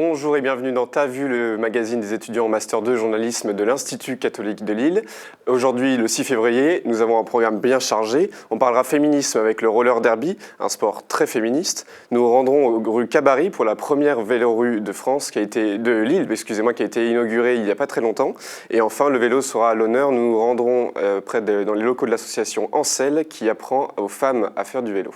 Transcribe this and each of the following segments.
Bonjour et bienvenue dans T'as vu, le magazine des étudiants en Master 2 journalisme de l'Institut catholique de Lille. Aujourd'hui, le 6 février, nous avons un programme bien chargé. On parlera féminisme avec le roller derby, un sport très féministe. Nous rendrons rue Cabarry pour la première vélorue de France, de Lille, qui a été inaugurée il n'y a pas très longtemps. Et enfin, le vélo sera à l'honneur. Nous nous rendrons dans les locaux de l'association Ancel qui apprend aux femmes à faire du vélo.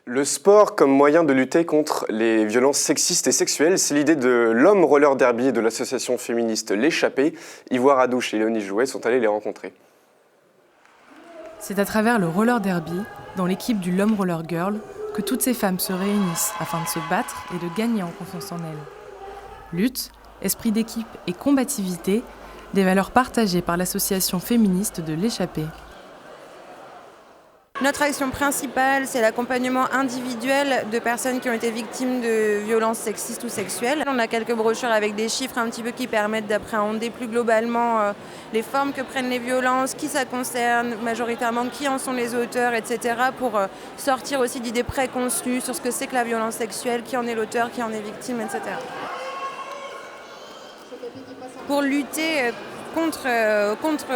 Le sport comme moyen de lutter contre les violences sexistes et sexuelles, c'est l'idée de l'homme roller derby et de l'association féministe L'Échappée. Ivoire Adouche et Léonie Jouet sont allés les rencontrer. C'est à travers le roller derby, dans l'équipe du L'Homme Roller Girl, que toutes ces femmes se réunissent afin de se battre et de gagner en confiance en elles. Lutte, esprit d'équipe et combativité, des valeurs partagées par l'association féministe de L'Échappée. Notre action principale, c'est l'accompagnement individuel de personnes qui ont été victimes de violences sexistes ou sexuelles. On a quelques brochures avec des chiffres un petit peu qui permettent d'appréhender plus globalement les formes que prennent les violences, qui ça concerne, majoritairement qui en sont les auteurs, etc. pour sortir aussi d'idées préconçues sur ce que c'est que la violence sexuelle, qui en est l'auteur, qui en est victime, etc. Pour lutter contre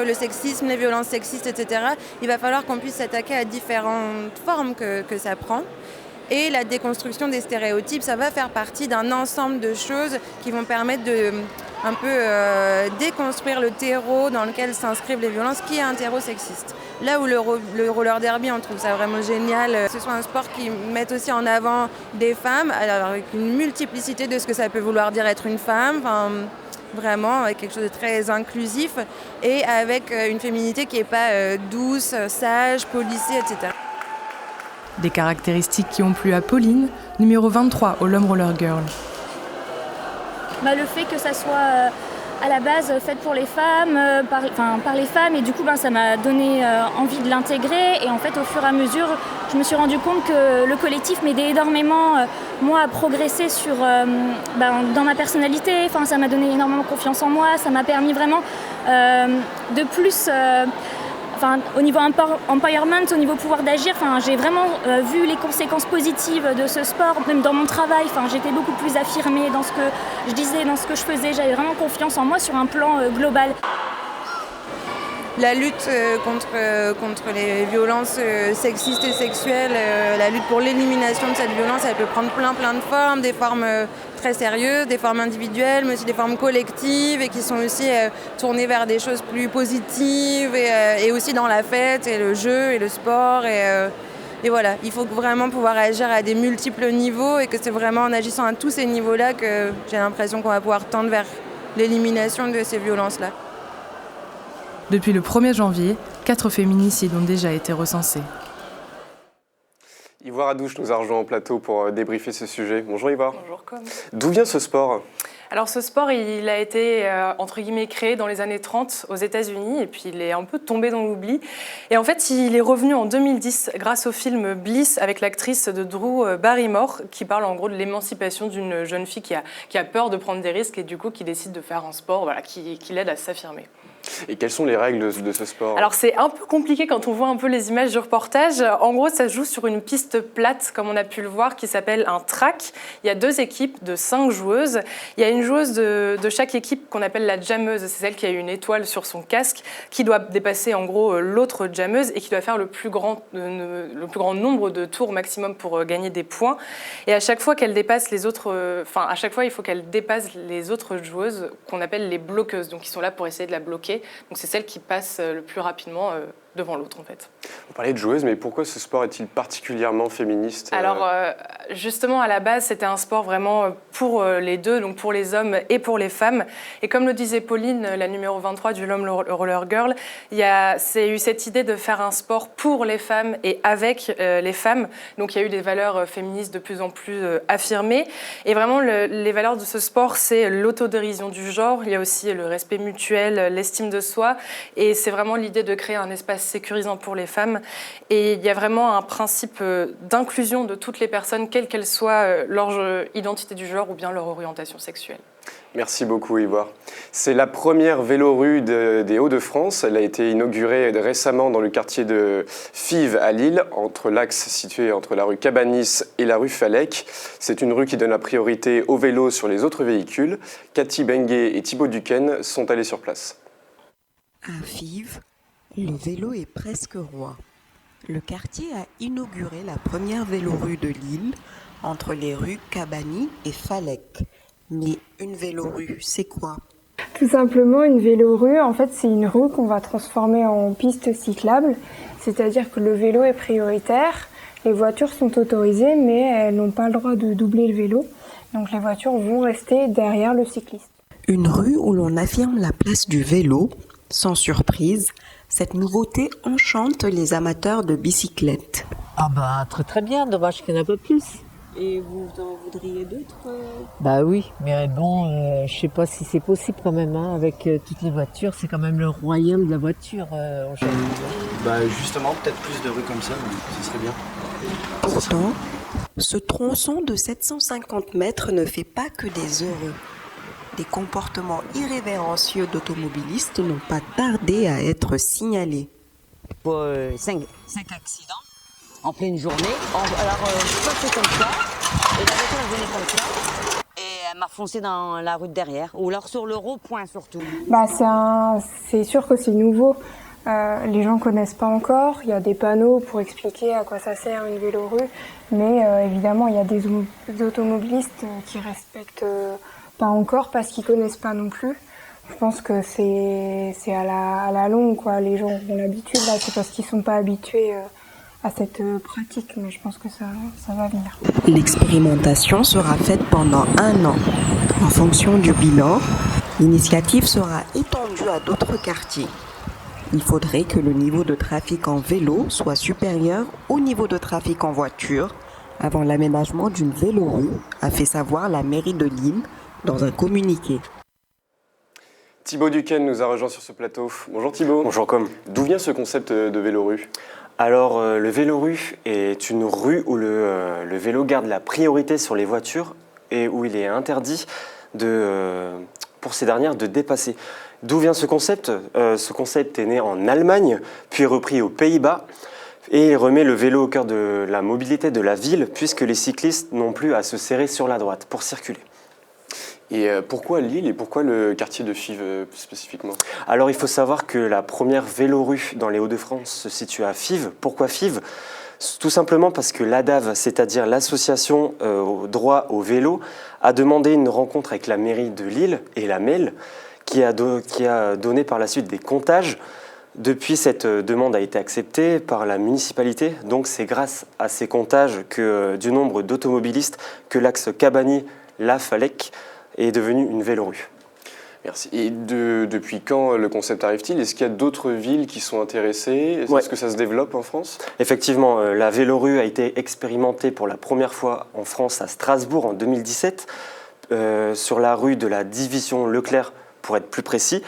le sexisme, les violences sexistes, etc., il va falloir qu'on puisse s'attaquer à différentes formes que ça prend. Et la déconstruction des stéréotypes, ça va faire partie d'un ensemble de choses qui vont permettre de un peu déconstruire le terreau dans lequel s'inscrivent les violences, qui est un terreau sexiste. Là où le roller derby, on trouve ça vraiment génial, ce soit un sport qui mette aussi en avant des femmes, alors avec une multiplicité de ce que ça peut vouloir dire être une femme, vraiment avec quelque chose de très inclusif et avec une féminité qui n'est pas douce, sage, policée, etc. Des caractéristiques qui ont plu à Pauline, numéro 23 au L'Homme Roller Girl. Le fait que ça soit à la base fait pour les femmes, par les femmes, et du coup ça m'a donné envie de l'intégrer, et en fait au fur et à mesure je me suis rendu compte que le collectif m'aidait énormément moi à progresser dans ma personnalité. Ça m'a donné énormément confiance en moi, ça m'a permis vraiment de plus au niveau empowerment, au niveau pouvoir d'agir, j'ai vraiment vu les conséquences positives de ce sport, même dans mon travail. J'étais beaucoup plus affirmée dans ce que je disais, dans ce que je faisais. J'avais vraiment confiance en moi sur un plan global. La lutte contre les violences sexistes et sexuelles, la lutte pour l'élimination de cette violence, elle peut prendre plein de formes, des formes très sérieuses, des formes individuelles, mais aussi des formes collectives et qui sont aussi tournées vers des choses plus positives et aussi dans la fête et le jeu et le sport. Et voilà, il faut vraiment pouvoir agir à des multiples niveaux et que c'est vraiment en agissant à tous ces niveaux-là que j'ai l'impression qu'on va pouvoir tendre vers l'élimination de ces violences-là. Depuis le 1er janvier, 4 féminicides ont déjà été recensés. Ivoire Adouche nous a rejoint en plateau pour débriefer ce sujet. Bonjour Ivoire. Bonjour Com. D'où vient ce sport ? Alors ce sport, il a été entre guillemets créé dans les années 30 aux États-Unis et puis il est un peu tombé dans l'oubli. Et en fait, il est revenu en 2010 grâce au film Bliss avec l'actrice de Drew Barrymore qui parle en gros de l'émancipation d'une jeune fille qui a peur de prendre des risques et du coup qui décide de faire un sport qui l'aide à s'affirmer. Et quelles sont les règles de ce sport ? Alors c'est un peu compliqué quand on voit un peu les images du reportage. En gros, ça se joue sur une piste plate, comme on a pu le voir, qui s'appelle un track. Il y a 2 équipes de 5 joueuses. Il y a une joueuse de chaque équipe qu'on appelle la jammeuse. C'est celle qui a une étoile sur son casque, qui doit dépasser en gros l'autre jammeuse et qui doit faire le plus grand nombre de tours maximum pour gagner des points. Et à chaque fois qu'elle dépasse il faut qu'elle dépasse les autres joueuses qu'on appelle les bloqueuses. Donc ils sont là pour essayer de la bloquer. Donc c'est celle qui passe le plus rapidement devant l'autre en fait. Vous parlez de joueuse, mais pourquoi ce sport est-il particulièrement féministe ? Alors justement à la base c'était un sport vraiment pour les deux, donc pour les hommes et pour les femmes. Et comme le disait Pauline, la numéro 23 du L'Homme Roller Girl, c'est eu cette idée de faire un sport pour les femmes et avec les femmes. Donc il y a eu des valeurs féministes de plus en plus affirmées. Et vraiment les valeurs de ce sport, c'est l'autodérision du genre, il y a aussi le respect mutuel, l'estime de soi. Et c'est vraiment l'idée de créer un espace sécurisant pour les femmes. Et il y a vraiment un principe d'inclusion de toutes les personnes, quelle qu'elle soit leur identité du genre ou bien leur orientation sexuelle. Merci beaucoup, Ivoire. C'est la première vélorue des Hauts-de-France. Elle a été inaugurée récemment dans le quartier de Fives à Lille, entre l'axe situé entre la rue Cabanis et la rue Falec. C'est une rue qui donne la priorité aux vélos sur les autres véhicules. Cathy Benguet et Thibaut Duquesne sont allés sur place. À Fives, le vélo est presque roi. Le quartier a inauguré la première vélorue de Lille entre les rues Cabanis et Falec. Mais une vélorue, c'est quoi? Tout simplement, une vélorue, en fait, c'est une rue qu'on va transformer en piste cyclable. C'est-à-dire que le vélo est prioritaire, les voitures sont autorisées, mais elles n'ont pas le droit de doubler le vélo. Donc les voitures vont rester derrière le cycliste. Une rue où l'on affirme la place du vélo. Sans surprise, cette nouveauté enchante les amateurs de bicyclettes. Ah bah très bien, dommage qu'il n'y en a pas plus. Et vous en voudriez d'autres? Bah oui, mais bon, je sais pas si c'est possible quand même, hein, avec toutes les voitures, c'est quand même le royaume de la voiture aujourd'hui. Bah justement, peut-être plus de rues comme ça, ce serait bien. Pourtant, ce tronçon de 750 mètres ne fait pas que des heureux. Des comportements irrévérencieux d'automobilistes n'ont pas tardé à être signalés. 5 accidents en pleine journée. Alors, je passais comme ça, et la voiture elle venait comme ça, et elle m'a foncé dans la rue de derrière, ou alors sur le rond-point surtout. C'est sûr que c'est nouveau. Les gens ne connaissent pas encore. Il y a des panneaux pour expliquer à quoi ça sert une vélorue. Mais évidemment, il y a des automobilistes qui respectent pas encore parce qu'ils ne connaissent pas non plus. Je pense que c'est à la longue, quoi. Les gens ont l'habitude, là, c'est parce qu'ils ne sont pas habitués à cette pratique, mais je pense que ça va venir. L'expérimentation sera faite pendant 1 an. En fonction du bilan, l'initiative sera étendue à d'autres quartiers. Il faudrait que le niveau de trafic en vélo soit supérieur au niveau de trafic en voiture avant l'aménagement d'une vélorue, a fait savoir la mairie de Lille dans un communiqué. Thibaut Duquesne nous a rejoint sur ce plateau. Bonjour Thibaut. Bonjour Com. D'où vient ce concept de vélorue? Alors, le vélorue est une rue où le vélo garde la priorité sur les voitures et où il est interdit pour ces dernières de dépasser. D'où vient ce concept? Ce concept est né en Allemagne, puis repris aux Pays-Bas, et il remet le vélo au cœur de la mobilité de la ville, puisque les cyclistes n'ont plus à se serrer sur la droite pour circuler. Et pourquoi Lille et pourquoi le quartier de Fives spécifiquement? Alors il faut savoir que la première vélorue dans les Hauts-de-France se situe à Fives. Pourquoi Fives? Tout simplement parce que l'ADAV, c'est-à-dire l'association au droit au vélo, a demandé une rencontre avec la mairie de Lille et la MEL, qui a donné par la suite des comptages. Depuis, cette demande a été acceptée par la municipalité. Donc c'est grâce à ces comptages du nombre d'automobilistes que l'axe Cabanis-La Falec est devenu une vélorue. Merci. Et depuis quand le concept arrive-t-il? Est-ce qu'il y a d'autres villes qui sont intéressées? Est-ce que ça se développe en France? Effectivement, la vélorue a été expérimentée pour la première fois en France à Strasbourg en 2017, sur la rue de la Division Leclerc pour être plus précis.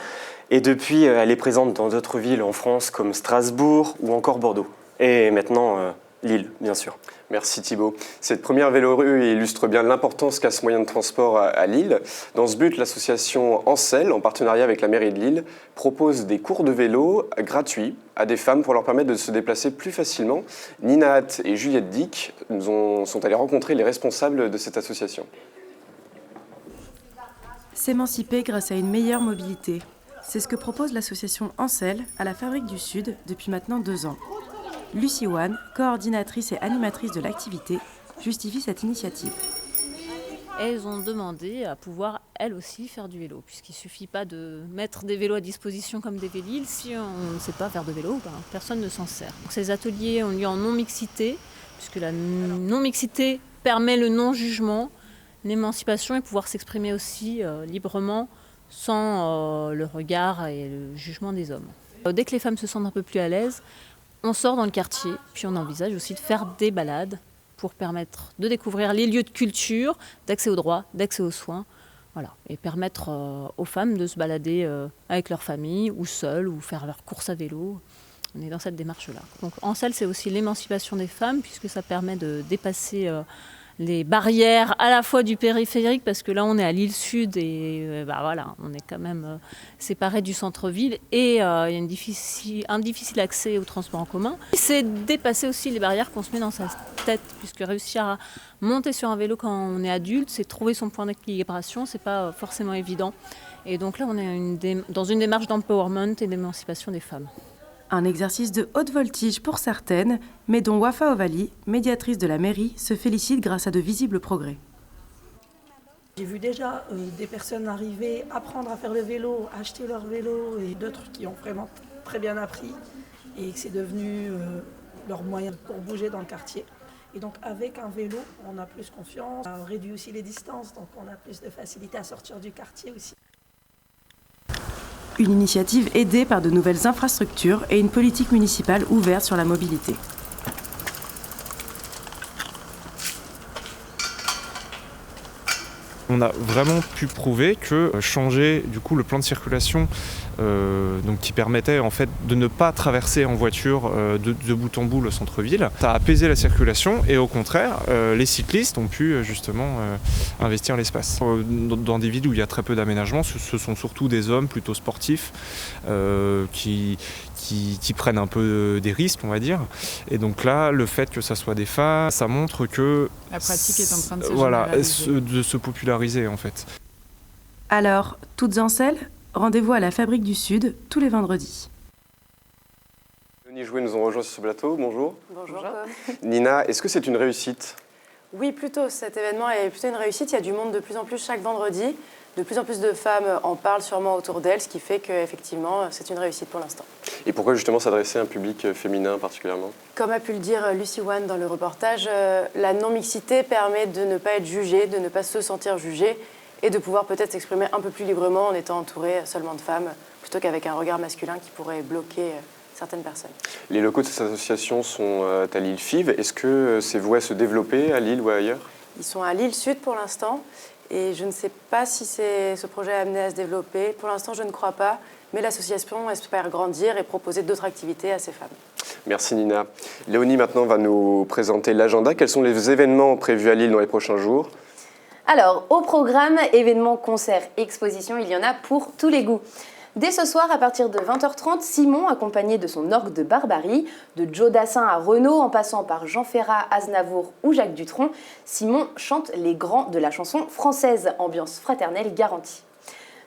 Et depuis, elle est présente dans d'autres villes en France comme Strasbourg ou encore Bordeaux. Et maintenant, Lille, bien sûr. Merci Thibaut. Cette première vélorue illustre bien l'importance qu'a ce moyen de transport à Lille. Dans ce but, l'association Ancel, en partenariat avec la mairie de Lille, propose des cours de vélo gratuits à des femmes pour leur permettre de se déplacer plus facilement. Nina Hatt et Juliette Dick sont allées rencontrer les responsables de cette association. S'émanciper grâce à une meilleure mobilité. C'est ce que propose l'association Ancel à la Fabrique du Sud depuis maintenant 2 ans. Lucie Wan, coordinatrice et animatrice de l'activité, justifie cette initiative. Elles ont demandé à pouvoir, elles aussi, faire du vélo, puisqu'il ne suffit pas de mettre des vélos à disposition comme des Véliles. Si on ne sait pas faire de vélo, personne ne s'en sert. Donc, ces ateliers ont lieu en non-mixité, puisque la non-mixité permet le non-jugement, l'émancipation et pouvoir s'exprimer aussi librement sans le regard et le jugement des hommes. Dès que les femmes se sentent un peu plus à l'aise, on sort dans le quartier, puis on envisage aussi de faire des balades pour permettre de découvrir les lieux de culture, d'accès aux droits, d'accès aux soins, voilà, et permettre aux femmes de se balader avec leur famille ou seules ou faire leurs courses à vélo. On est dans cette démarche-là. Donc Ancel, c'est aussi l'émancipation des femmes puisque ça permet de dépasser les barrières à la fois du périphérique, parce que là on est à l'île Sud et voilà, on est quand même séparé du centre-ville et il y a un difficile accès au transport en commun. C'est dépasser aussi les barrières qu'on se met dans sa tête, puisque réussir à monter sur un vélo quand on est adulte, c'est trouver son point d'équilibration, c'est pas forcément évident. Et donc là on est dans une démarche d'empowerment et d'émancipation des femmes. Un exercice de haute voltige pour certaines, mais dont Wafa Ovali, médiatrice de la mairie, se félicite grâce à de visibles progrès. J'ai vu déjà des personnes arriver, apprendre à faire le vélo, acheter leur vélo et d'autres qui ont vraiment très bien appris et que c'est devenu leur moyen pour bouger dans le quartier. Et donc avec un vélo, on a plus confiance, on réduit aussi les distances, donc on a plus de facilité à sortir du quartier aussi. Une initiative aidée par de nouvelles infrastructures et une politique municipale ouverte sur la mobilité. On a vraiment pu prouver que changer du coup le plan de circulation donc qui permettait en fait de ne pas traverser en voiture de bout en bout le centre-ville, ça a apaisé la circulation et au contraire les cyclistes ont pu justement investir l'espace. Dans des villes où il y a très peu d'aménagement, ce sont surtout des hommes plutôt sportifs qui prennent un peu des risques, on va dire. Et donc là, le fait que ça soit des femmes, ça montre que la pratique est en train de se généraliser. De se populariser en fait. Alors, toutes en selle, rendez-vous à la Fabrique du Sud tous les vendredis. Léonie Jouet nous ont rejoint sur ce plateau. Bonjour. Bonjour. Nina, est-ce que c'est une réussite? Oui, plutôt. Cet événement est plutôt une réussite. Il y a du monde de plus en plus chaque vendredi. De plus en plus de femmes en parlent sûrement autour d'elles, ce qui fait qu'effectivement, c'est une réussite pour l'instant. Et pourquoi justement s'adresser à un public féminin particulièrement? Comme a pu le dire Lucy Wan dans le reportage, la non-mixité permet de ne pas être jugée, de ne pas se sentir jugée et de pouvoir peut-être s'exprimer un peu plus librement en étant entourée seulement de femmes, plutôt qu'avec un regard masculin qui pourrait bloquer certaines personnes. Les locaux de cette association sont à l'île Fives. Est-ce que c'est voué à se développer à Lille ou ailleurs? Ils sont à l'île Sud pour l'instant. Et je ne sais pas si ce projet est amené à se développer. Pour l'instant, je ne crois pas. Mais l'association espère grandir et proposer d'autres activités à ces femmes. Merci Nina. Léonie maintenant va nous présenter l'agenda. Quels sont les événements prévus à Lille dans les prochains jours? Alors, au programme, événements, concerts, expositions, il y en a pour tous les goûts. Dès ce soir, à partir de 20h30, Simon, accompagné de son orgue de barbarie, de Joe Dassin à Renaud, en passant par Jean Ferrat, Aznavour ou Jacques Dutronc, Simon chante les grands de la chanson française, ambiance fraternelle garantie.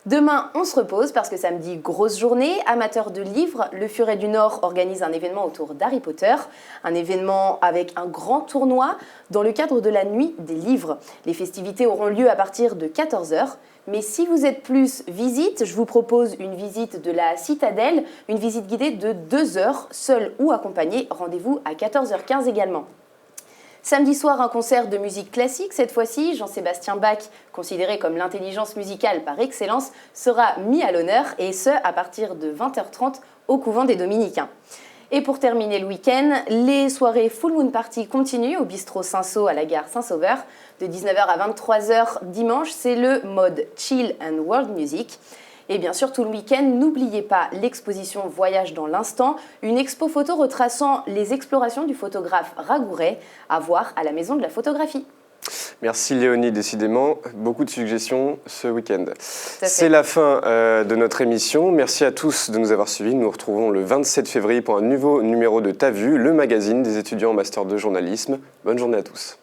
Demain, on se repose parce que samedi, grosse journée. Amateurs de livres, le Furet du Nord organise un événement autour d'Harry Potter. Un événement avec un grand tournoi dans le cadre de la Nuit des livres. Les festivités auront lieu à partir de 14h. Mais si vous êtes plus visite, je vous propose une visite de la Citadelle, une visite guidée de 2 heures, seule ou accompagnée. Rendez-vous à 14h15 également. Samedi soir, un concert de musique classique. Cette fois-ci, Jean-Sébastien Bach, considéré comme l'intelligence musicale par excellence, sera mis à l'honneur, et ce, à partir de 20h30 au couvent des Dominicains. Et pour terminer le week-end, les soirées Full Moon Party continuent au bistrot Saint-Saul à la gare Saint-Sauveur. De 19h à 23h dimanche, c'est le mode Chill and World Music. Et bien sûr, tout le week-end, n'oubliez pas l'exposition Voyage dans l'instant, une expo photo retraçant les explorations du photographe Ragouret, à voir à la Maison de la Photographie. Merci Léonie, décidément, beaucoup de suggestions ce week-end. C'est la fin de notre émission. Merci à tous de nous avoir suivis. Nous nous retrouvons le 27 février pour un nouveau numéro de T'as vu, le magazine des étudiants en Master 2 journalisme. Bonne journée à tous.